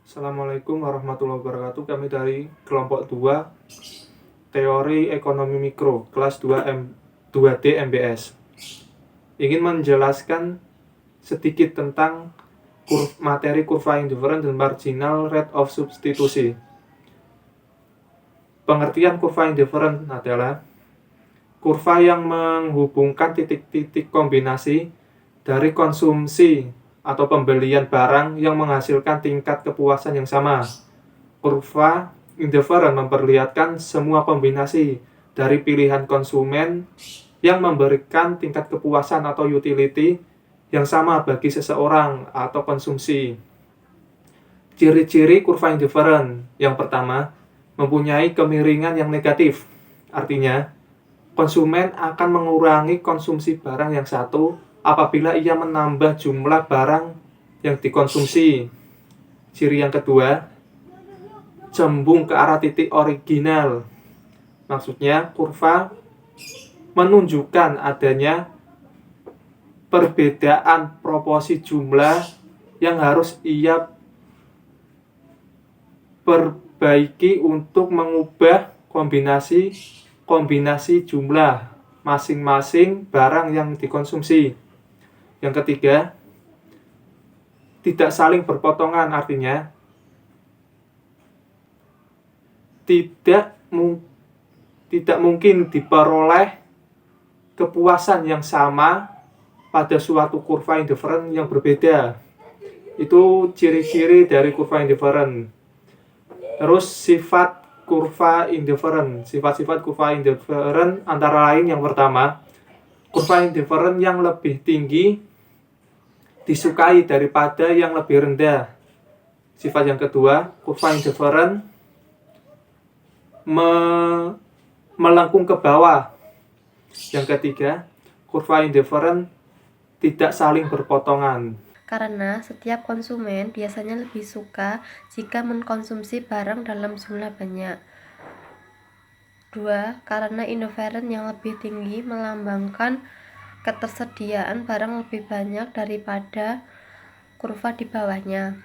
Assalamualaikum warahmatullahi wabarakatuh. Kami dari kelompok 2 Teori Ekonomi Mikro kelas 2D MBS ingin menjelaskan sedikit tentang materi kurva indifferent dan marginal rate of substitusi. Pengertian kurva indifferent adalah kurva yang menghubungkan titik-titik kombinasi dari konsumsi atau pembelian barang yang menghasilkan tingkat kepuasan yang sama. Kurva indifferent memperlihatkan semua kombinasi dari pilihan konsumen yang memberikan tingkat kepuasan atau utility yang sama bagi seseorang atau konsumsi. Ciri-ciri kurva indifferent. Yang pertama, mempunyai kemiringan yang negatif. Artinya, konsumen akan mengurangi konsumsi barang yang satu apabila ia menambah jumlah barang yang dikonsumsi. Ciri yang kedua, cembung ke arah titik original. Maksudnya, kurva menunjukkan adanya perbedaan proporsi jumlah yang harus ia perbaiki untuk mengubah kombinasi jumlah masing-masing barang yang dikonsumsi. Yang ketiga, tidak saling berpotongan, artinya tidak mungkin diperoleh kepuasan yang sama pada suatu kurva indifferent yang berbeda. Itu ciri-ciri dari kurva indifferent. Terus sifat kurva indifferent. Sifat-sifat kurva indifferent antara lain yang pertama, kurva indifferent yang lebih tinggi disukai daripada yang lebih rendah. Sifat yang kedua, kurva indifferent melengkung ke bawah. Yang ketiga, kurva indifferent tidak saling berpotongan. Karena setiap konsumen biasanya lebih suka jika mengkonsumsi barang dalam jumlah banyak. 2. Karena indifferent yang lebih tinggi melambangkan ketersediaan barang lebih banyak daripada kurva di bawahnya.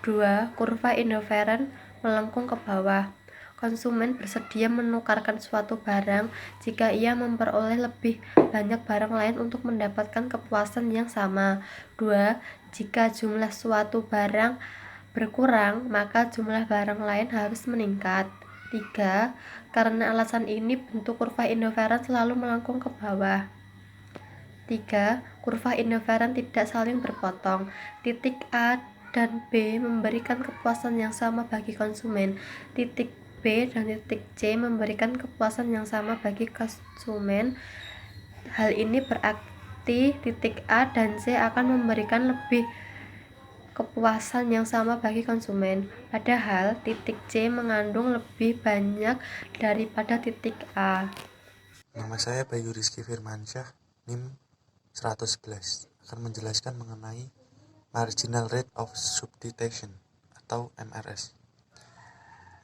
2. Kurva indifferent melengkung ke bawah. Konsumen bersedia menukarkan suatu barang jika ia memperoleh lebih banyak barang lain untuk mendapatkan kepuasan yang sama. 2. Jika jumlah suatu barang berkurang, maka jumlah barang lain harus meningkat. 3. Karena alasan ini, bentuk kurva indifferent selalu melengkung ke bawah. 3. Kurva indifferent tidak saling berpotong. Titik A dan B memberikan kepuasan yang sama bagi konsumen. Titik B dan titik C memberikan kepuasan yang sama bagi konsumen. Hal ini berarti titik A dan C akan memberikan lebih kepuasan yang sama bagi konsumen. Padahal titik C mengandung lebih banyak daripada titik A. Nama saya Bayu Rizky Firmansyah, NIM 111, akan menjelaskan mengenai Marginal Rate of Substitution atau MRS.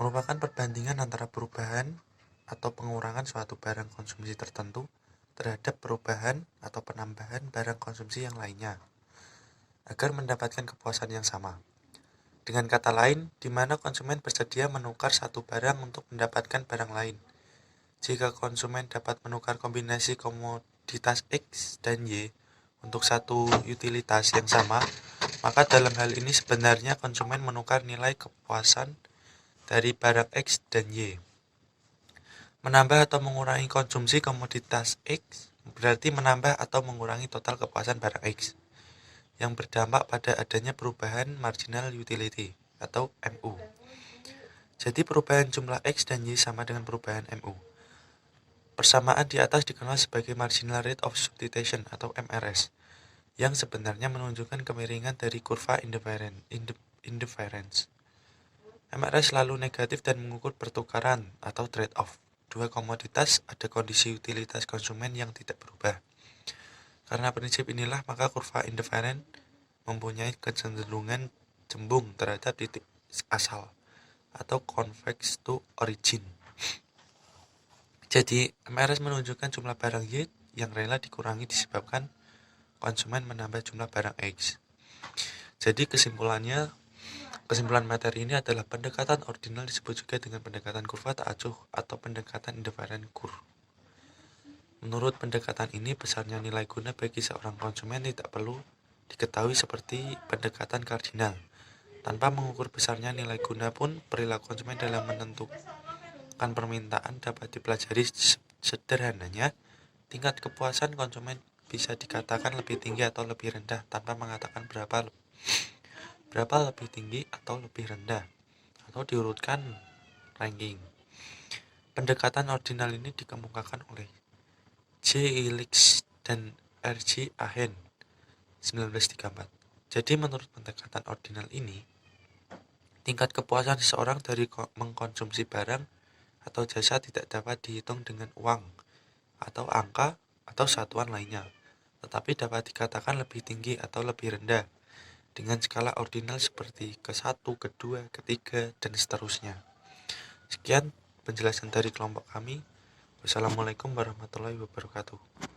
Merupakan perbandingan antara perubahan atau pengurangan suatu barang konsumsi tertentu terhadap perubahan atau penambahan barang konsumsi yang lainnya, agar mendapatkan kepuasan yang sama. Dengan kata lain, di mana konsumen bersedia menukar satu barang untuk mendapatkan barang lain. Jika konsumen dapat menukar kombinasi komoditas X dan Y untuk satu utilitas yang sama, maka dalam hal ini sebenarnya konsumen menukar nilai kepuasan dari barang X dan Y. Menambah atau mengurangi konsumsi komoditas X berarti menambah atau mengurangi total kepuasan barang X, yang berdampak pada adanya perubahan marginal utility atau MU. Jadi perubahan jumlah X dan Y sama dengan perubahan MU. Persamaan di atas dikenal sebagai Marginal Rate of Substitution atau MRS, yang sebenarnya menunjukkan kemiringan dari kurva indifference. MRS selalu negatif dan mengukur pertukaran atau trade-off. Dua komoditas ada kondisi utilitas konsumen yang tidak berubah. Karena prinsip inilah, maka kurva indifferent mempunyai kecenderungan cembung terhadap titik asal atau convex to origin. Jadi, MRS menunjukkan jumlah barang Y yang rela dikurangi disebabkan konsumen menambah jumlah barang X. Jadi kesimpulannya, Kesimpulan materi ini adalah pendekatan ordinal disebut juga dengan pendekatan kurva tak acuh atau pendekatan indifferent curve. Menurut pendekatan ini, besarnya nilai guna bagi seorang konsumen tidak perlu diketahui seperti pendekatan kardinal. Tanpa mengukur besarnya nilai guna pun, perilaku konsumen dalam menentukan permintaan dapat dipelajari. Sederhananya, tingkat kepuasan konsumen bisa dikatakan lebih tinggi atau lebih rendah tanpa mengatakan berapa lebih tinggi atau lebih rendah, atau diurutkan ranking. Pendekatan ordinal ini dikemukakan oleh J. Illich dan R. J. Ahen 1934. Jadi menurut pendekatan ordinal ini, tingkat kepuasan seseorang dari mengkonsumsi barang atau jasa tidak dapat dihitung dengan uang atau angka atau satuan lainnya, tetapi dapat dikatakan lebih tinggi atau lebih rendah dengan skala ordinal seperti ke-1, ke-2, ke-3, dan seterusnya. Sekian penjelasan dari kelompok kami. Wassalamualaikum warahmatullahi wabarakatuh.